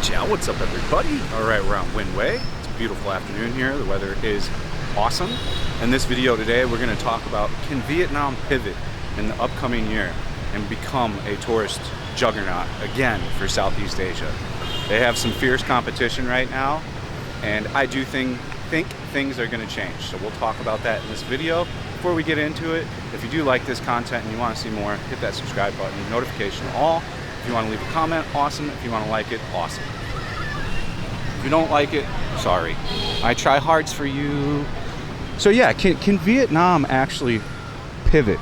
Ciao, what's up everybody? Alright, we're on Nguyen Hue. It's a beautiful afternoon here. The weather is awesome. In this video today, we're going to talk about, can Vietnam pivot in the upcoming year and become a tourist juggernaut again for Southeast Asia? They have some fierce competition right now, and I do think things are going to change. So we'll talk about that in this video. Before we get into it, if you do like this content and you want to see more, hit that subscribe button, notification all. If you want to leave a comment, awesome. If you want to like it, awesome. If you don't like it, sorry. I try hards for you. So yeah, can Vietnam actually pivot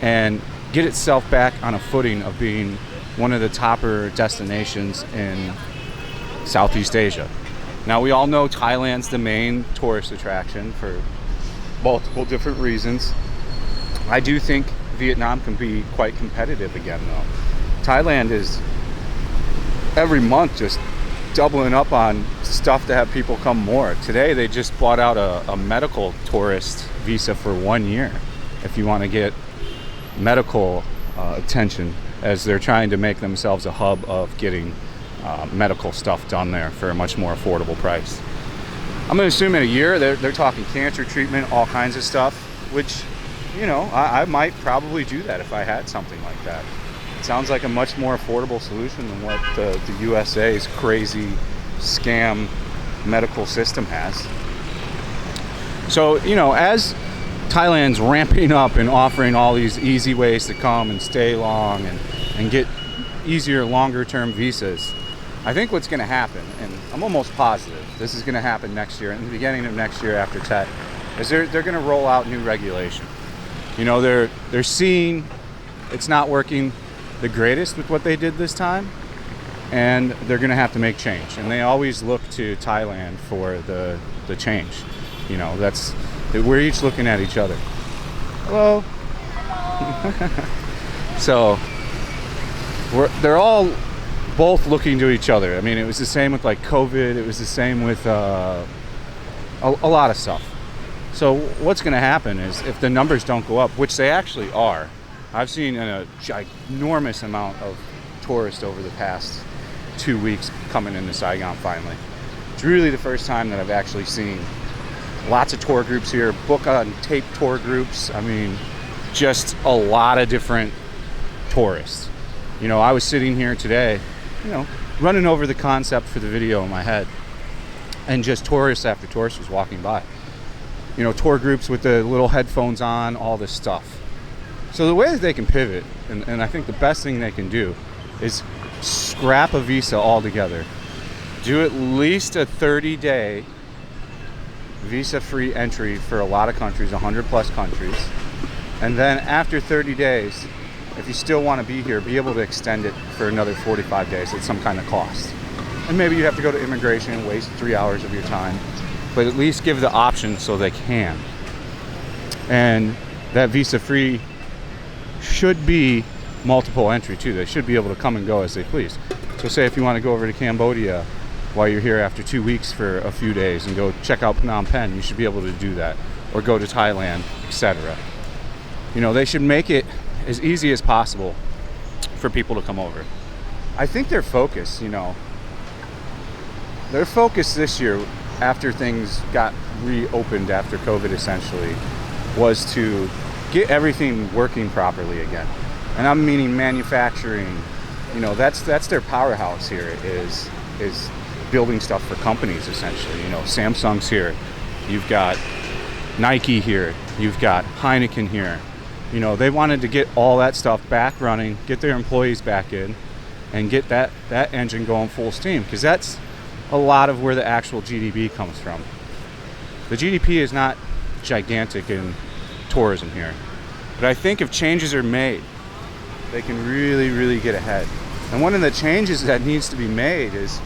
and get itself back on a footing of being one of the topper destinations in Southeast Asia? Now, we all know Thailand's the main tourist attraction for multiple different reasons. I do think Vietnam can be quite competitive again, though. Thailand is every month just doubling up on stuff to have people come more. Today they just bought out a medical tourist visa for 1 year if you want to get medical attention, as they're trying to make themselves a hub of getting medical stuff done there for a much more affordable price. I'm going to assume in a year they're talking cancer treatment, all kinds of stuff, which, you know, I might probably do that if I had something like that. It sounds like a much more affordable solution than what the USA's crazy scam medical system has. So, you know, as Thailand's ramping up and offering all these easy ways to come and stay long and get easier, longer term visas, I think what's going to happen, and I'm almost positive this is going to happen next year, in the beginning of next year after Tet, is they're going to roll out new regulation. You know, they're seeing it's not working the greatest with what they did this time, and they're going to have to make change. And they always look to Thailand for the change. You know, we're each looking at each other. Hello. So they're all both looking to each other. I mean, it was the same with like COVID. It was the same with a lot of stuff. So what's going to happen is, if the numbers don't go up, which they actually are, I've seen a ginormous amount of tourists over the past 2 weeks coming into Saigon finally. It's really the first time that I've actually seen lots of tour groups here, book on tape tour groups. I mean, just a lot of different tourists. You know, I was sitting here today, you know, running over the concept for the video in my head, and just tourist after tourist was walking by. You know, tour groups with the little headphones on, all this stuff. So the way that they can pivot, and I think the best thing they can do, is scrap a visa altogether. Do at least a 30-day visa-free entry for a lot of countries, 100 plus countries. And then after 30 days, if you still want to be here, be able to extend it for another 45 days at some kind of cost. And maybe you have to go to immigration and waste 3 hours of your time, but at least give the option so they can. And that visa-free should be multiple entry too. They should be able to come and go as they please. So say if you want to go over to Cambodia while you're here after 2 weeks for a few days and go check out Phnom Penh, you should be able to do that. Or go to Thailand, etc. You know, they should make it as easy as possible for people to come over. I think their focus this year, after things got reopened after COVID essentially, was to get everything working properly again. And I'm meaning manufacturing. You know, that's their powerhouse here, is building stuff for companies essentially. You know, Samsung's here, you've got Nike here, you've got Heineken here. You know, they wanted to get all that stuff back running, get their employees back in, and get that engine going full steam, because that's a lot of where the actual GDP comes from. The GDP is not gigantic in tourism here, but I think if changes are made, they can really get ahead. And one of the changes that needs to be made is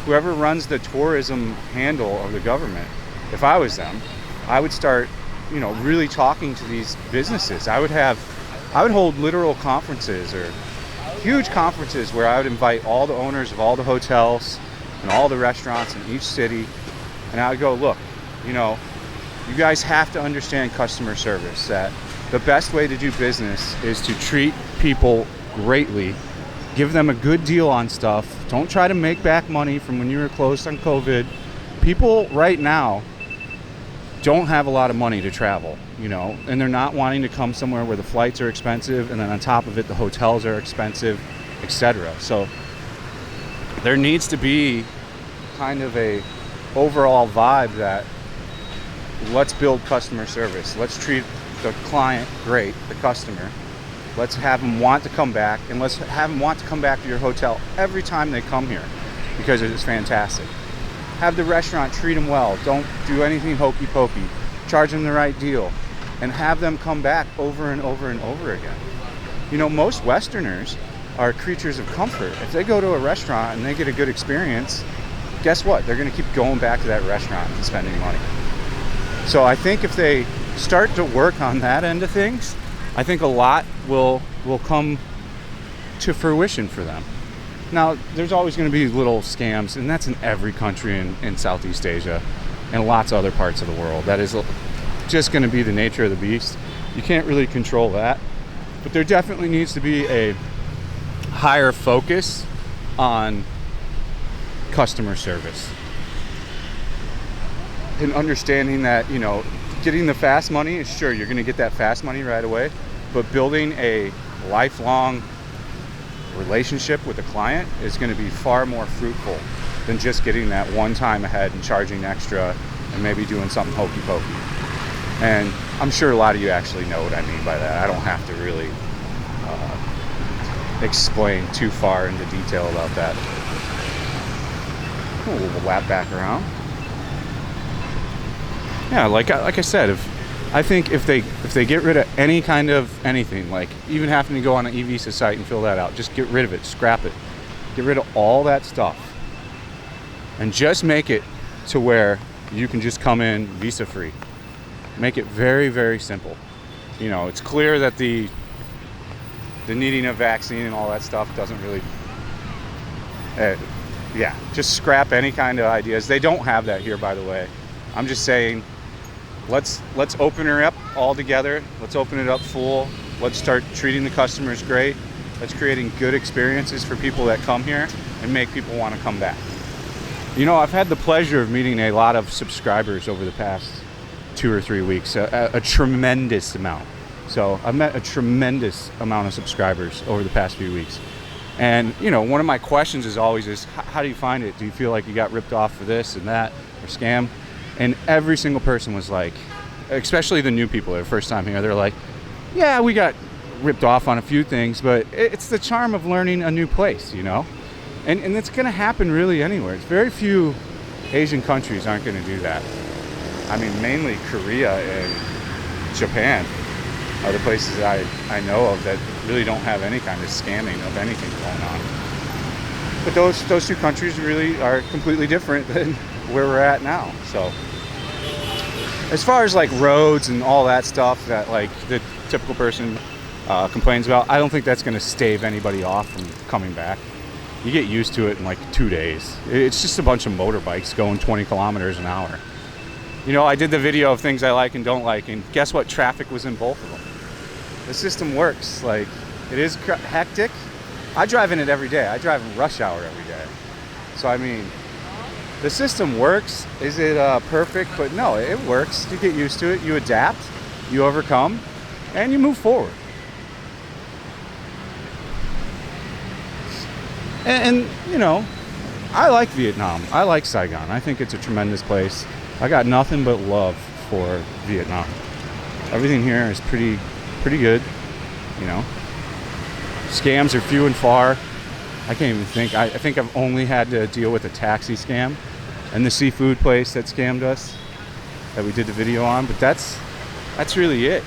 whoever runs the tourism handle of the government, if I was them, I would start, you know, really talking to these businesses. I would hold literal conferences, or huge conferences, where I would invite all the owners of all the hotels and all the restaurants in each city, and I would go, look, you know, you guys have to understand customer service, that the best way to do business is to treat people greatly Give them a good deal on stuff. Don't try to make back money from when you were closed on COVID. People right now don't have a lot of money to travel, you know, and they're not wanting to come somewhere where the flights are expensive, and then on top of it, the hotels are expensive, etc. So there needs to be kind of a overall vibe that let's build customer service. Let's treat the client great, the customer. Let's have them want to come back, and let's have them want to come back to your hotel every time they come here because it is fantastic. Have the restaurant treat them well. Don't do anything hokey pokey. Charge them the right deal, and have them come back over and over and over again. You know, most Westerners are creatures of comfort. If they go to a restaurant and they get a good experience, guess what? They're going to keep going back to that restaurant and spending money. So I think if they start to work on that end of things, I think a lot will come to fruition for them. Now, there's always going to be little scams, and that's in every country in Southeast Asia and lots of other parts of the world. That is just going to be the nature of the beast. You can't really control that. But there definitely needs to be a higher focus on customer service. And understanding that, you know, getting the fast money is sure, you're going to get that fast money right away, but building a lifelong relationship with the client is going to be far more fruitful than just getting that one time ahead and charging extra and maybe doing something hokey pokey. And I'm sure a lot of you actually know what I mean by that. I don't have to really explain too far into detail about that. We'll lap back around. Yeah, like I said, I think if they get rid of any kind of anything, like even having to go on an e-visa site and fill that out, just get rid of it, scrap it, get rid of all that stuff, and just make it to where you can just come in visa free. Make it very, very simple. You know, it's clear that the needing a vaccine and all that stuff doesn't really. Yeah, just scrap any kind of ideas. They don't have that here, by the way. I'm just saying. Let's open her up all together. Let's open it up full. Let's start treating the customers great. Let's creating good experiences for people that come here and make people want to come back. You know, I've had the pleasure of meeting a lot of subscribers over the past 2 or 3 weeks, a tremendous amount. So I've met a tremendous amount of subscribers over the past few weeks. And, you know, one of my questions is always how do you find it? Do you feel like you got ripped off for this and that or scam? And every single person was like, especially the new people, their first time here, they're like, yeah, we got ripped off on a few things, but it's the charm of learning a new place, you know? And it's going to happen really anywhere. It's very few Asian countries aren't going to do that. I mean, mainly Korea and Japan are the places I know of that really don't have any kind of scamming of anything going on. But those two countries really are completely different than where we're at now. So as far as like roads and all that stuff that like the typical person complains about, I don't think that's going to stave anybody off from coming back. You get used to it in like 2 days. It's just a bunch of motorbikes going 20 kilometers an hour. You know, I did the video of things I like and don't like, and guess what? Traffic was in both of them. The system works. Like, it is hectic. I drive in it every day. I drive in rush hour every day. So I mean, the system works. Is it perfect? But no, it works. You get used to it. You adapt. You overcome. And you move forward. And you know, I like Vietnam. I like Saigon. I think it's a tremendous place. I got nothing but love for Vietnam. Everything here is pretty good. You know, scams are few and far. I can't even think. I think I've only had to deal with a taxi scam and the seafood place that scammed us that we did the video on, but that's really it.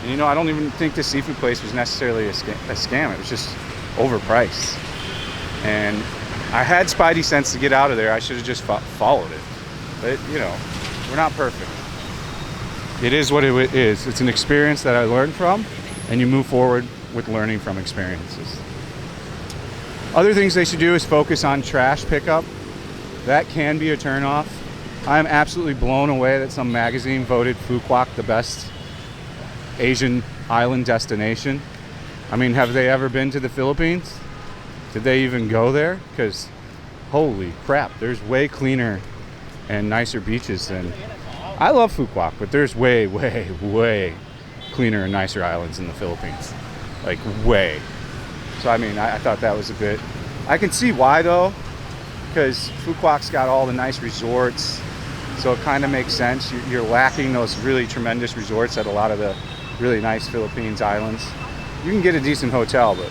And you know, I don't even think the seafood place was necessarily a scam. It was just overpriced. And I had spidey sense to get out of there. I should have just followed it. But you know, we're not perfect. It is what it is. It's an experience that I learned from, and you move forward with learning from experiences. Other things they should do is focus on trash pickup. That can be a turnoff. I'm absolutely blown away that some magazine voted Phu Quoc the best Asian island destination. I mean, have they ever been to the Philippines? Did they even go there? Because holy crap, there's way cleaner and nicer beaches than... I love Phu Quoc, but there's way cleaner and nicer islands in the Philippines. Like, way. So, I mean, I thought that was a bit... I can see why, though, because Phu Quoc's got all the nice resorts, so it kind of makes sense. You're lacking those really tremendous resorts at a lot of the really nice Philippines islands. You can get a decent hotel, but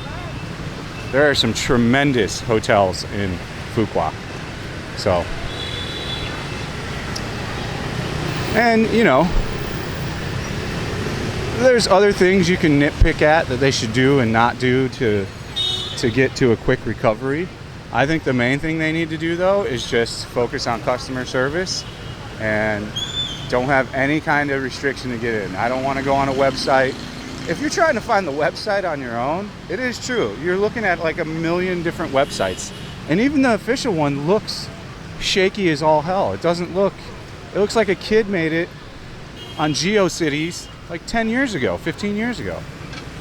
there are some tremendous hotels in Phu Quoc. So, and you know, there's other things you can nitpick at that they should do and not do to get to a quick recovery. I think the main thing they need to do, though, is just focus on customer service and don't have any kind of restriction to get in. I don't want to go on a website. If you're trying to find the website on your own, it is true. You're looking at like a million different websites. And even the official one looks shaky as all hell. It looks like a kid made it on GeoCities like 10 years ago, 15 years ago.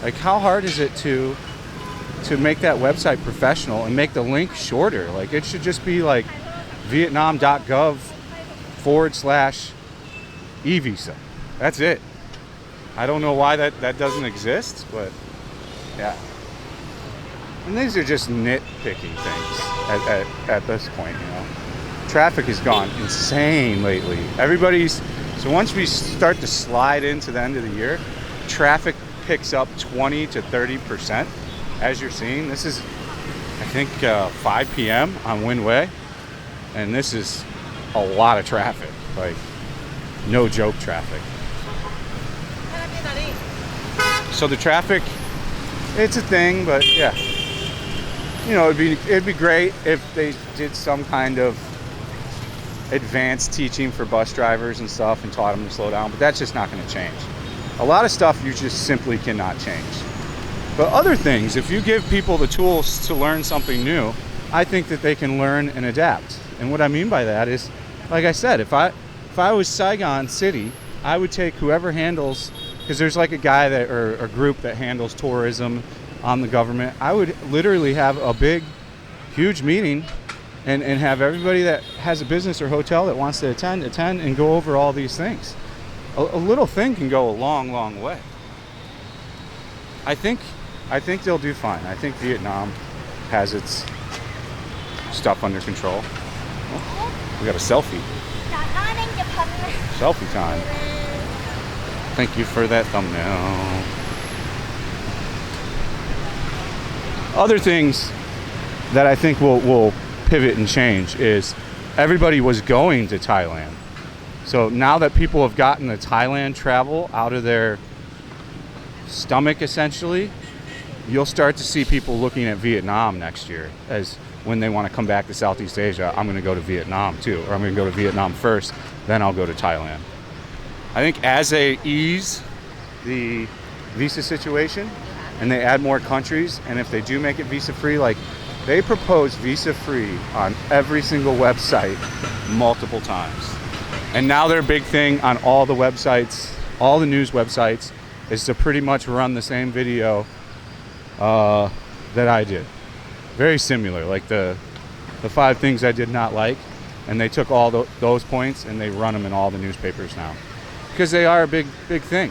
Like, how hard is it to make that website professional and make the link shorter? Like, it should just be like vietnam.gov/e-visa. That's it. I don't know why that doesn't exist, but yeah. And these are just nitpicking things at this point, you know. Traffic has gone insane lately. So once we start to slide into the end of the year, traffic picks up 20 to 30%. As you're seeing, this is, I think, 5 p.m. on Nguyen Hue, and this is a lot of traffic, like no joke traffic. So the traffic, it's a thing, but yeah, you know, it'd be great if they did some kind of advanced teaching for bus drivers and stuff and taught them to slow down, but that's just not going to change. A lot of stuff you just simply cannot change. But other things, if you give people the tools to learn something new, I think that they can learn and adapt. And what I mean by that is, like I said, if I was Saigon City, I would take whoever handles, because there's like a guy or a group that handles tourism on the government. I would literally have a big, huge meeting and have everybody that has a business or hotel that wants to attend and go over all these things. A little thing can go a long way. I think they'll do fine. I think Vietnam has its stuff under control. Oh, we got a selfie. Selfie time. Thank you for that thumbnail. Other things that I think will pivot and change is everybody was going to Thailand. So now that people have gotten the Thailand travel out of their stomach, essentially, you'll start to see people looking at Vietnam next year as when they want to come back to Southeast Asia. I'm going to go to Vietnam too, or I'm going to go to Vietnam first, then I'll go to Thailand. I think as they ease the visa situation and they add more countries, and if they do make it visa free, like they propose visa free on every single website multiple times. And now their big thing on all the websites, all the news websites, is to pretty much run the same video that I did. Very similar, like the 5 things I did not like, and they took all those points and they run them in all the newspapers now. Because they are a big thing.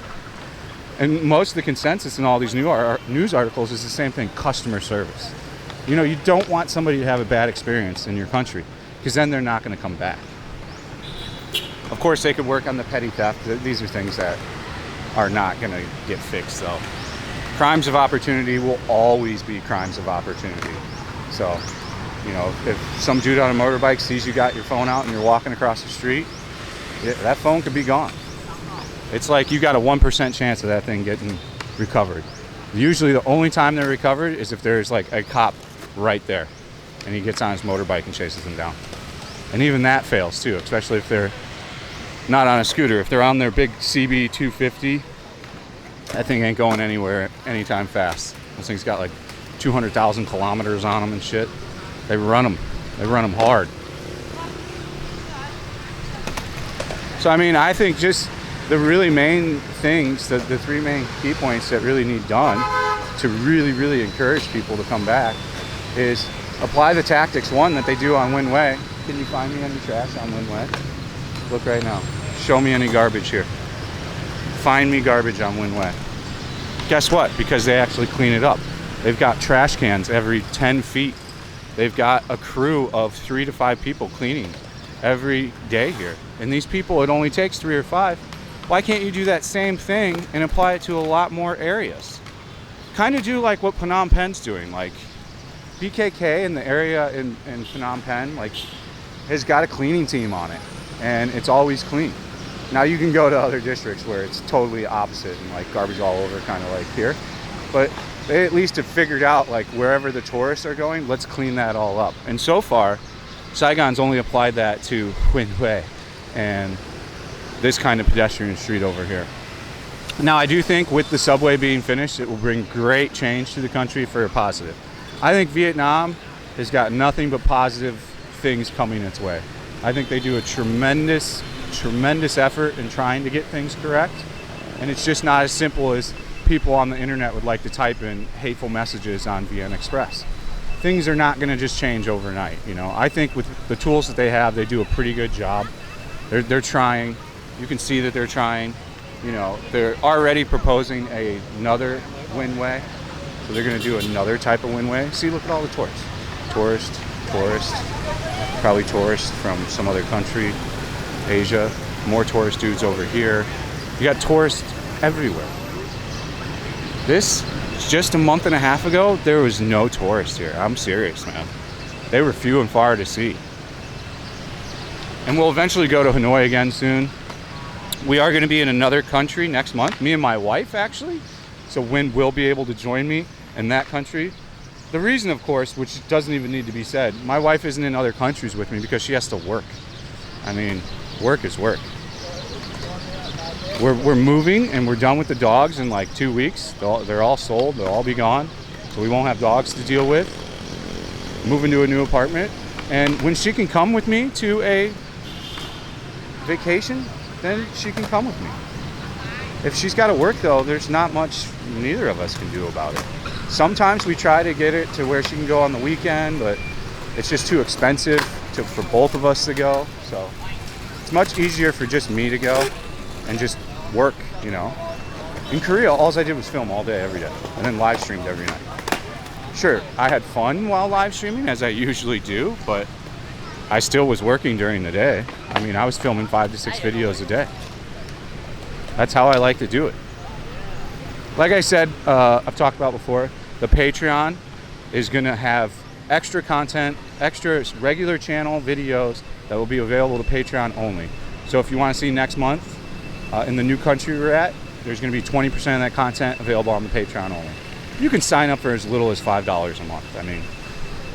And most of the consensus in all these news articles is the same thing: customer service. You know, you don't want somebody to have a bad experience in your country, because then they're not going to come back. Of course, they could work on the petty theft. These are things that are not going to get fixed, though. Crimes of opportunity will always be crimes of opportunity. So, you know, if some dude on a motorbike sees you got your phone out and you're walking across the street, that phone could be gone. It's like you got a 1% chance of that thing getting recovered. Usually the only time they're recovered is if there's like a cop right there and he gets on his motorbike and chases them down. And even that fails too, especially if they're not on a scooter. If they're on their big CB 250, that thing ain't going anywhere anytime fast. Those things got like 200,000 kilometers on them and shit. They run them hard. So I mean, I think just the really main things, the 3 main key points that really need done to really encourage people to come back is apply the tactics, one, that they do on Nguyen Hue. Can you find me any trash on Nguyen Hue? Look right now. Show me any garbage here. Find me garbage on Nguyen Hue. Guess what? Because they actually clean it up. They've got trash cans every 10 feet. They've got a crew of 3 to 5 people cleaning every day here. And these people, it only takes 3 or 5. Why can't you do that same thing and apply it to a lot more areas? Kind of do like what Phnom Penh's doing. Like BKK in the area in Phnom Penh, like, has got a cleaning team on it, and it's always clean. Now you can go to other districts where it's totally opposite and like garbage all over, kind of like here, but they at least have figured out, like, wherever the tourists are going, let's clean that all up. And so far, Saigon's only applied that to Nguyen Hue and this kind of pedestrian street over here. Now, I do think with the subway being finished, it will bring great change to the country for a positive. I think Vietnam has got nothing but positive things coming its way. I think they do a tremendous effort in trying to get things correct. And it's just not as simple as people on the internet would like to type in hateful messages on VN Express. Things are not going to just change overnight. You know, I think with the tools that they have, they do a pretty good job. They're trying. You can see that they're trying. You know, they're already proposing another Nguyen Hue. So they're going to do another type of Nguyen Hue. See, look at all the tourists. Tourists, probably tourists from some other country, Asia. More tourist dudes over here. You got tourists everywhere. This, just a month and a half ago, there was no tourists here. I'm serious, man. They were few and far to see. And we'll eventually go to Hanoi again soon. We are going to be in another country next month, me and my wife, actually. So Nguyen will be able to join me in that country. The reason, of course, which doesn't even need to be said, my wife isn't in other countries with me because she has to work. I mean, work is work. We're moving and we're done with the dogs in like 2 weeks. They're all sold. They'll all be gone. So we won't have dogs to deal with. Moving to a new apartment. And when she can come with me to a vacation, then she can come with me. If she's got to work, though, there's not much neither of us can do about it. Sometimes we try to get it to where she can go on the weekend, but it's just too expensive for both of us to go. So it's much easier for just me to go and just work, you know. In Korea, all I did was film all day, every day, and then live streamed every night. Sure, I had fun while live streaming, as I usually do, but I still was working during the day. I mean, I was filming 5 to 6 videos a day. That's how I like to do it. Like I said, I've talked about before, the Patreon is going to have extra content, extra regular channel videos that will be available to Patreon only. So if you want to see next month in the new country we're at, there's going to be 20% of that content available on the Patreon only. You can sign up for as little as $5 a month. I mean,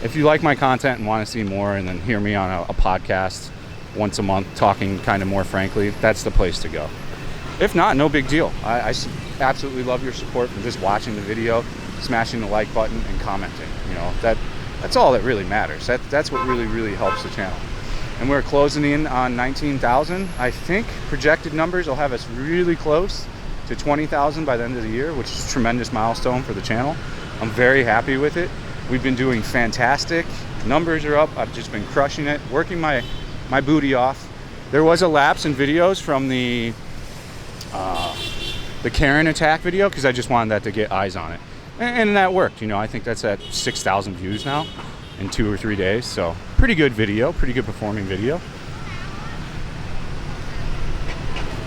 if you like my content and want to see more and then hear me on a podcast once a month talking kind of more frankly, that's the place to go. If not, no big deal. I absolutely love your support for just watching the video, smashing the like button, and commenting. You know, that's all that really matters. That's what really helps the channel. And we're closing in on 19,000. I think projected numbers will have us really close to 20,000 by the end of the year, which is a tremendous milestone for the channel. I'm very happy with it. We've been doing fantastic. Numbers are up. I've just been crushing it, working my booty off. There was a lapse in videos from the Karen attack video because I just wanted that to get eyes on it, and that worked. You know, I think that's at 6,000 views now in 2 or 3 days. So pretty good video, pretty good performing video.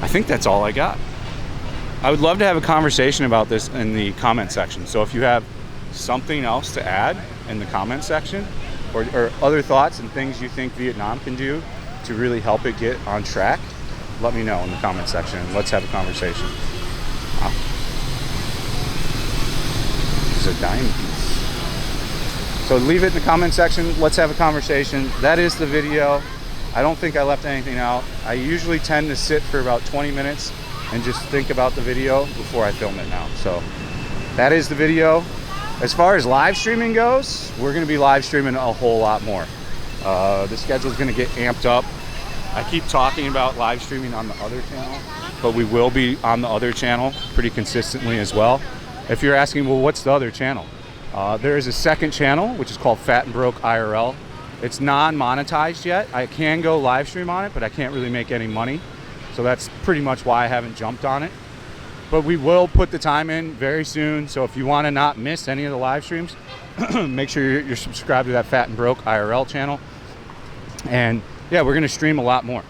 I think that's all I got. I would love to have a conversation about this in the comment section. So if you have something else to add in the comment section, or other thoughts and things you think Vietnam can do to really help it get on track, let me know in the comment section. Let's have a conversation. Wow. This is a dime piece. So leave it in the comment section. Let's have a conversation. That is the video. I don't think I left anything out. I usually tend to sit for about 20 minutes and just think about the video before I film it now. So that is the video. As far as live streaming goes, we're going to be live streaming a whole lot more. The schedule is going to get amped up. I keep talking about live streaming on the other channel, but we will be on the other channel pretty consistently as well. If you're asking, well, what's the other channel? There is a second channel, which is called Fat and Broke IRL. It's non-monetized yet. I can go live stream on it, but I can't really make any money. So that's pretty much why I haven't jumped on it. But we will put the time in very soon. So if you want to not miss any of the live streams, make sure you're subscribed to that Fat and Broke IRL channel. And yeah, we're going to stream a lot more.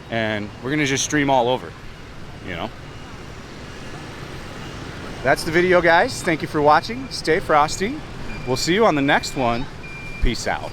And we're going to just stream all over, you know. That's the video, guys. Thank you for watching. Stay frosty. We'll see you on the next one. Peace out.